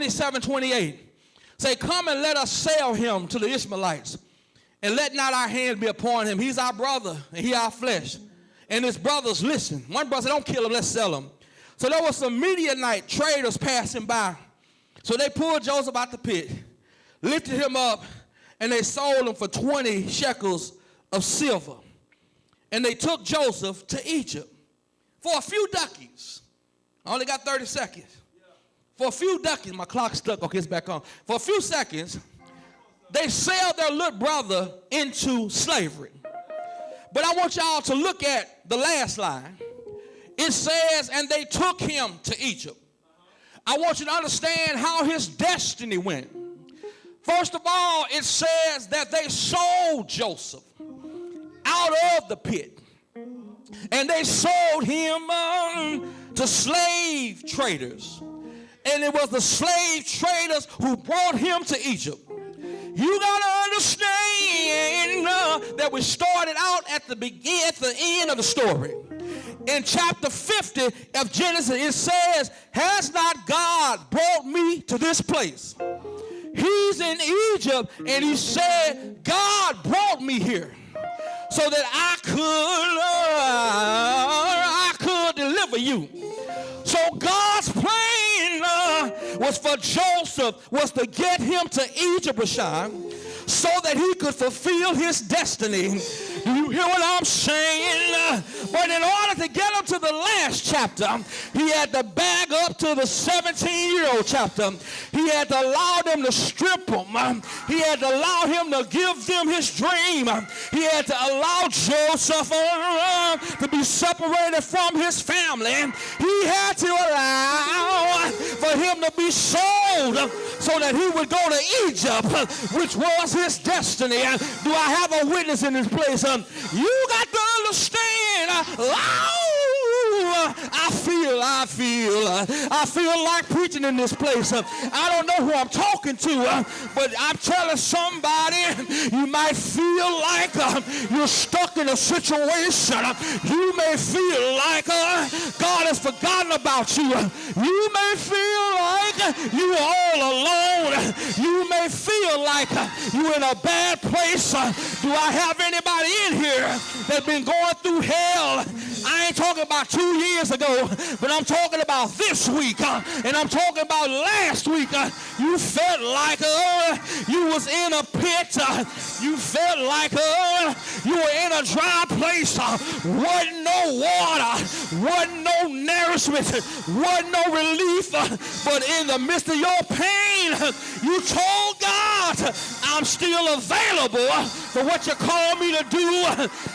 27:28. Say, come and let us sell him to the Ishmaelites, and let not our hand be upon him. He's our brother, and he our flesh. And his brothers listen. One brother said, don't kill him, let's sell him. So there was some Midianite traders passing by. So they pulled Joseph out the pit, lifted him up, and they sold him for 20 shekels of silver. And they took Joseph to Egypt for a few ducats. I only got 30 seconds. For a few ducats, my clock's stuck, okay, it's back on. For a few seconds, they sell their little brother into slavery. But I want y'all to look at the last line. It says, and they took him to Egypt. I want you to understand how his destiny went. First of all, it says that they sold Joseph out of the pit. And they sold him to slave traders. And it was the slave traders who brought him to Egypt. You got to understand that we started out at the end of the story. In chapter 50 of Genesis, it says, has not God brought me to this place? He's in Egypt, and he said, God brought me here so that I could deliver you. So God's plan was for Joseph was to get him to Egypt, Rashawn, so that he could fulfill his destiny. Do you hear what I'm saying? But in order to get him to the last chapter, he had to back up to the 17-year-old chapter. He had to allow them to strip him. He had to allow him to give them his dream. He had to allow Joseph to be separated from his family. He had to allow for him to be sold so that he would go to Egypt, which was his destiny. Do I have a witness in this place? You got to understand. I feel like preaching in this place. I don't know who I'm talking to, but I'm telling somebody, you might feel like you're stuck in a situation. You may feel like God has forgotten about you. You may feel like you are all alone. You may feel like you're in a bad place. Do I have anybody in here that's been going through hell? I ain't talking about 2 years ago, but I'm talking about this week, and I'm talking about last week. You felt like you was in a pit. You felt like you were in a dry place. Wasn't no water, wasn't no nourishment, wasn't no relief. But in the midst of your pain, you told God, I'm still available for what you call me to do.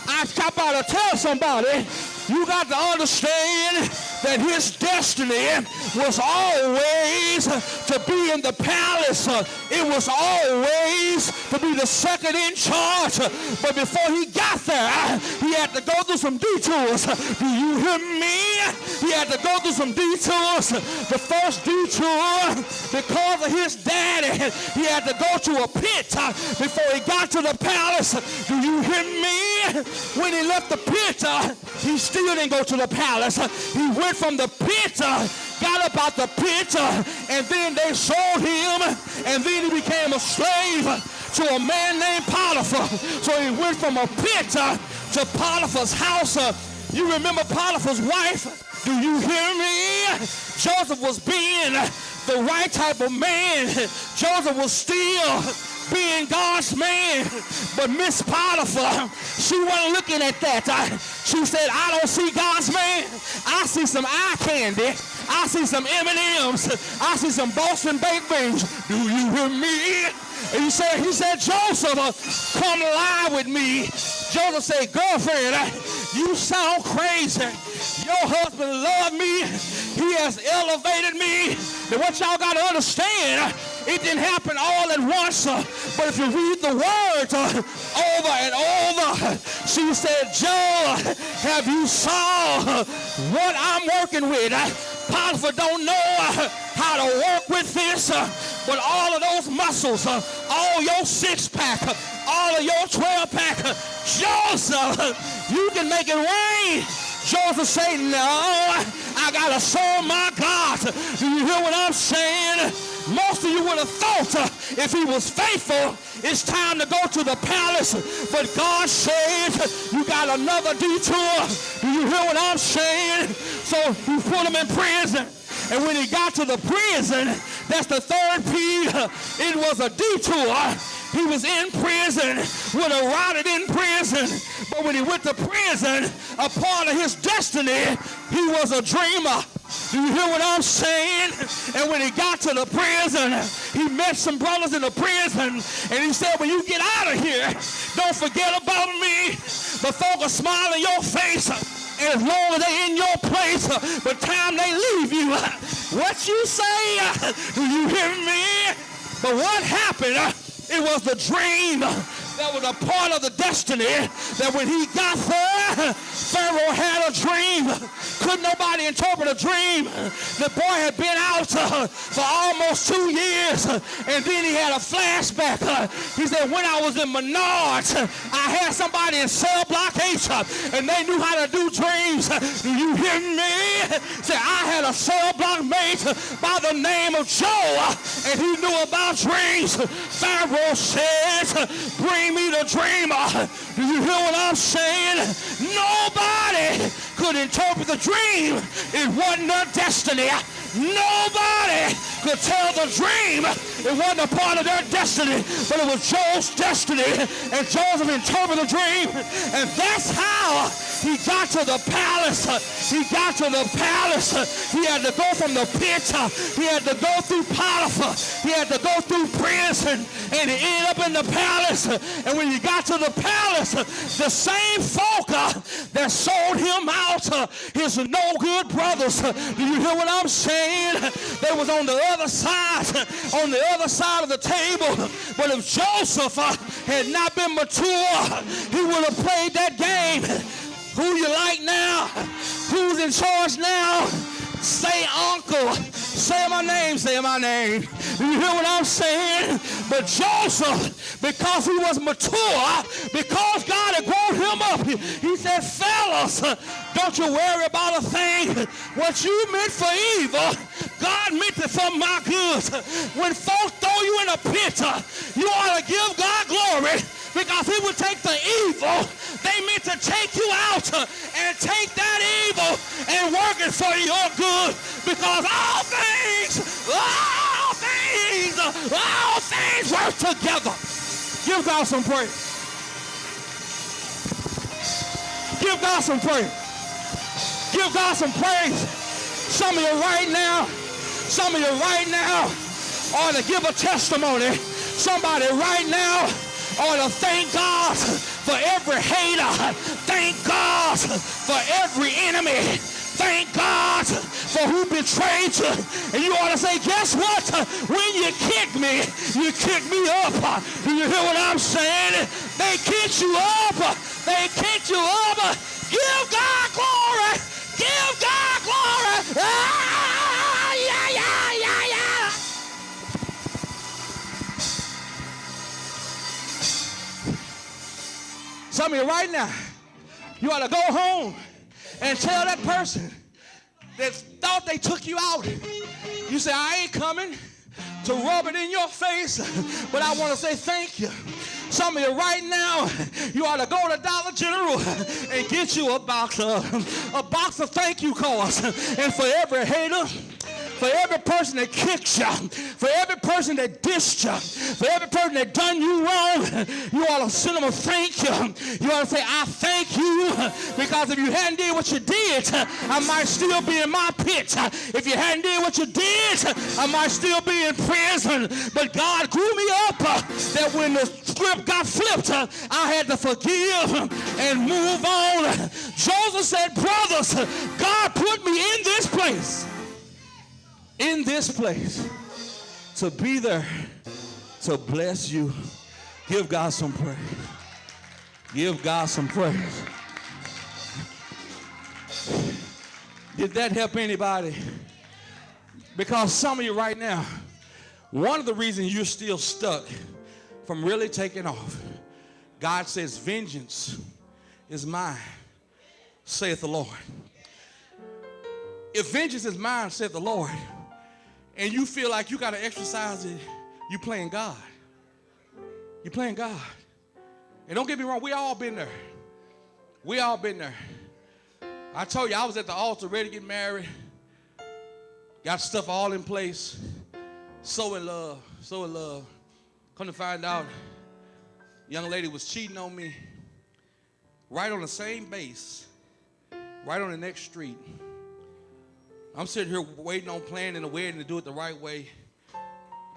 I stop out to tell somebody, you got to understand that his destiny was always to be in the palace. It was always to be the second in charge. But before he got there, he had to go through some detours. Do you hear me? He had to go through some detours. The first detour, because of his daddy, he had to go to a pit before he got to the palace. Do you hear me? When he left the pit, he still didn't go to the palace. He went from the pit, got up out the pit, and then they sold him, and then he became a slave to a man named Potiphar. So he went from a pit to Potiphar's house. You remember Potiphar's wife? Do you hear me? Joseph was being the right type of man. Joseph was still being God's man. But Miss Potiphar, she wasn't looking at that. She said, I don't see God's man. I see some eye candy. I see some M&Ms. I see some Boston baked beans. Do you hear me? And he said, Joseph, come lie with me. Joseph said, girlfriend, you sound crazy. Your husband loved me. He has elevated me. And what y'all got to understand, it didn't happen all at once. But if you read the words over and over, she said, Joe, have you saw what I'm working with? Potiphar don't know how to work with this, but all of those muscles, all your six-pack, all of your 12-pack, Joseph, you can make it rain. Joseph said, no, I got to serve my God. Do you hear what I'm saying? you would have thought if he was faithful, it's time to go to the palace. But God said, you got another detour. Do you hear what I'm saying? So he put him in prison. And when he got to the prison, that's the third P, it was a detour. He was in prison, would have rotted in prison. But when he went to prison, a part of his destiny, he was a dreamer. Do you hear what I'm saying? And when he got to the prison, he met some brothers in the prison, and he said, when you get out of here, don't forget about me. The folk will smile in your face, and as long as they're in your place, by the time they leave you, what you say, do you hear me? But what happened? It was the dream that was a part of the destiny that when he got there, Pharaoh had a dream. Couldn't nobody interpret a dream. The boy had been out for almost 2 years, and then he had a flashback. He said, when I was in Menards, I had somebody in cell block H, and they knew how to do dreams. Do you hear me? Say, I had a cell block mate by the name of Joe, and he knew about dreams. Pharaoh says, bring me the dreamer. Do you hear what I'm saying? Nobody could interpret the dream. It wasn't their destiny. Nobody could tell the dream. It wasn't a part of their destiny, but it was Joseph's destiny. And Joseph interpreted the dream. And that's how he got to the palace. He got to the palace. He had to go from the pit. He had to go through Potiphar. He had to go through prison. And he ended up in the palace. And when he got to the palace, the same folk that sold him out, his no good brothers. Do you hear what I'm saying? They was on the other side of the table. But if Joseph had not been mature, he would have played that game. Who you like now? Who's in charge now? Say uncle. Say my name. Say my name. Do you hear what I'm saying? But Joseph, because he was mature, because God had grown him up, he said, fellas, don't you worry about a thing. What you meant for evil, God meant it for my good. When folks throw you in a pit, you ought to give God glory, because he would take the evil they meant to take you out and take that evil and work it for your good, because all things work together. Give God some praise. Give God some praise. Give God some praise. Some of you right now ought to give a testimony. Somebody right now ought to thank God for every hater. Thank God for every enemy. Thank God for who betrayed you. And you ought to say, guess what? When you kick me up. Do you hear what I'm saying? They kicked you up. Give God glory. Give God glory. Ah, yeah. Some of you right now, you ought to go home and tell that person that thought they took you out. You say, I ain't coming to rub it in your face, but I want to say thank you. Some of you right now, you ought to go to Dollar General and get you a box of thank you cards. And for every hater, for every person that kicked you, for every person that dissed you, for every person that done you wrong, you ought to send them a thank you. You ought to say, I thank you, because if you hadn't did what you did, I might still be in my pit. If you hadn't did what you did, I might still be in prison. But God grew me up that when the script got flipped, I had to forgive and move on. Joseph said, brothers, God put me in this place. In this place, to be there, to bless you. Give God some praise. Give God some praise. Did that help anybody? Because some of you right now, one of the reasons you're still stuck from really taking off, God says, vengeance is mine, saith the Lord. If vengeance is mine, saith the Lord, and you feel like you got to exercise it, you playing God. You're playing God. And don't get me wrong, we all been there. We all been there. I told you, I was at the altar ready to get married. Got stuff all in place. So in love, so in love. Come to find out, young lady was cheating on me right on the same base, right on the next street. I'm sitting here waiting on planning the wedding to do it the right way.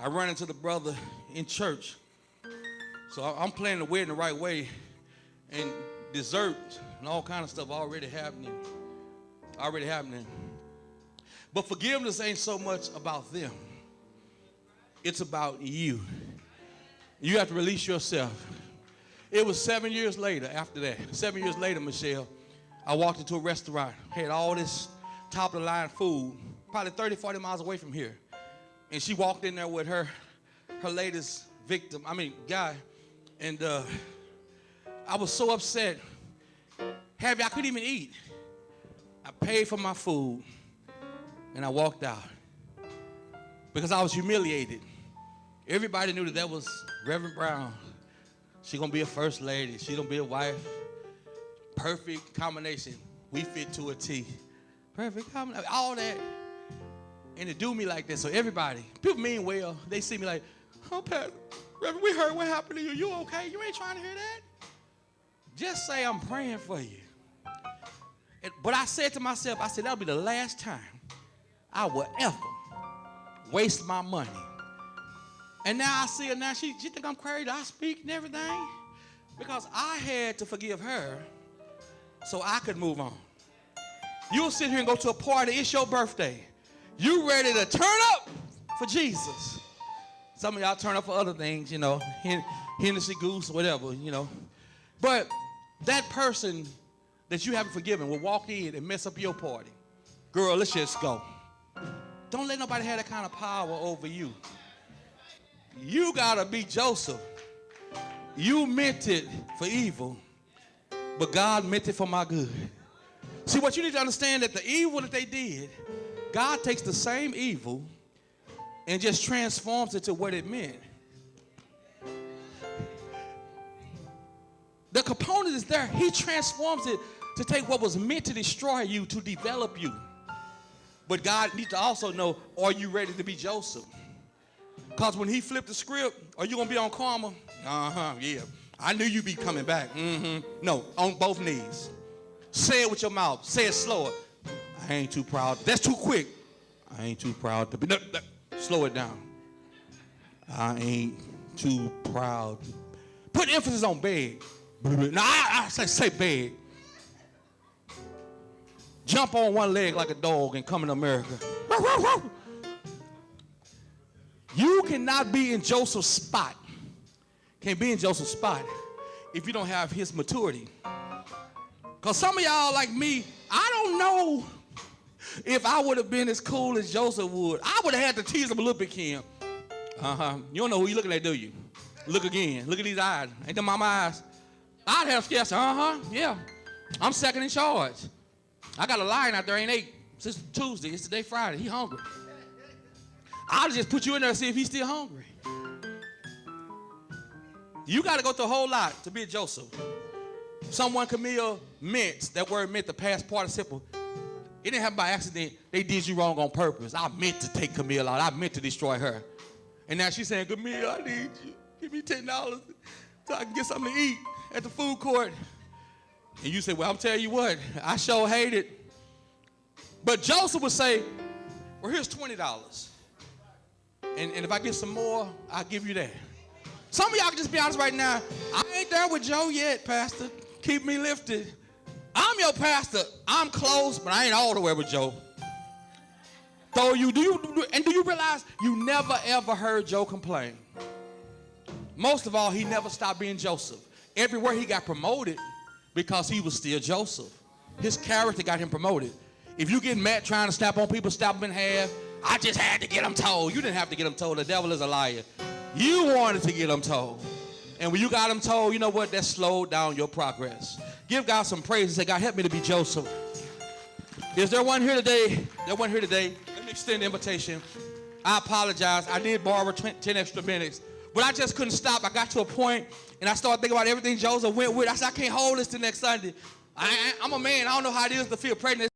I run into the brother in church. So I'm planning the wedding the right way, and dessert and all kind of stuff already happening. But forgiveness ain't so much about them. It's about you. You have to release yourself. It was 7 years later after that. 7 years later, Michelle, I walked into a restaurant, had all this top-of-the-line food, probably 30, 40 miles away from here. And she walked in there with her latest guy. And I was so upset. I couldn't even eat. I paid for my food, and I walked out because I was humiliated. Everybody knew that was Reverend Brown. She's going to be a first lady. She's going to be a wife. Perfect combination. We fit to a T. Perfect combination. All that. And to do me like that. So everybody, people mean well. They see me like, oh, Pastor, Reverend, we heard what happened to you. You okay? You ain't trying to hear that? Just say I'm praying for you. But I said to myself, that'll be the last time I will ever waste my money. And now I see her now. She think I'm crazy. I speak and everything. Because I had to forgive her so I could move on. You'll sit here and go to a party. It's your birthday. You ready to turn up for Jesus. Some of y'all turn up for other things, Hennessy Goose, whatever, But that person that you haven't forgiven will walk in and mess up your party. Girl, let's just go. Don't let nobody have that kind of power over you. You got to be Joseph. You meant it for evil, but God meant it for my good. See, what you need to understand that the evil that they did, God takes the same evil and just transforms it to what it meant. The component is there. He transforms it to take what was meant to destroy you, to develop you. But God needs to also know, are you ready to be Joseph? Because when he flipped the script, are you going to be on karma? Yeah. I knew you'd be coming back. No, on both knees. Say it with your mouth. Say it slower. I ain't too proud. That's too quick. I ain't too proud to be. No. Slow it down. I ain't too proud. Put emphasis on beg. No, I say beg. Jump on one leg like a dog and come in America. You cannot be in Joseph's spot. Can't be in Joseph's spot if you don't have his maturity. Because some of y'all like me, I don't know if I would have been as cool as Joseph would. I would have had to tease him a little bit, Kim. You don't know who you're looking at, do you? Look again. Look at these eyes. Ain't them my eyes? I'd have scared. Yeah. I'm second in charge. I got a lion out there, ain't ate since Tuesday. It's today Friday. He hungry. I'll just put you in there and see if he's still hungry. You got to go through a whole lot to be a Joseph. Someone, Camille, meant, that word meant, the past participle. It didn't happen by accident. They did you wrong on purpose. I meant to take Camille out. I meant to destroy her. And now she's saying, Camille, I need you. Give me $10 so I can get something to eat at the food court. And you say, well, I'm telling you what, I sure hate it. But Joseph would say, well, here's $20. And if I get some more, I'll give you that. Some of y'all can just be honest right now. I ain't there with Joe yet, Pastor. Keep me lifted. I'm your pastor. I'm close, but I ain't all the way with Joe. So do you realize you never ever heard Joe complain? Most of all, he never stopped being Joseph. Everywhere he got promoted because he was still Joseph. His character got him promoted. If you get mad trying to snap on people, stab them in half, I just had to get them told. You didn't have to get them told. The devil is a liar. You wanted to get them told. And when you got them told, you know what? That slowed down your progress. Give God some praise and say, God, help me to be Joseph. Is there one here today? Let me extend the invitation. I apologize. I did borrow 10 extra minutes. But I just couldn't stop. I got to a point, and I started thinking about everything Joseph went with. I said, I can't hold this till next Sunday. I'm a man. I don't know how it is to feel pregnant.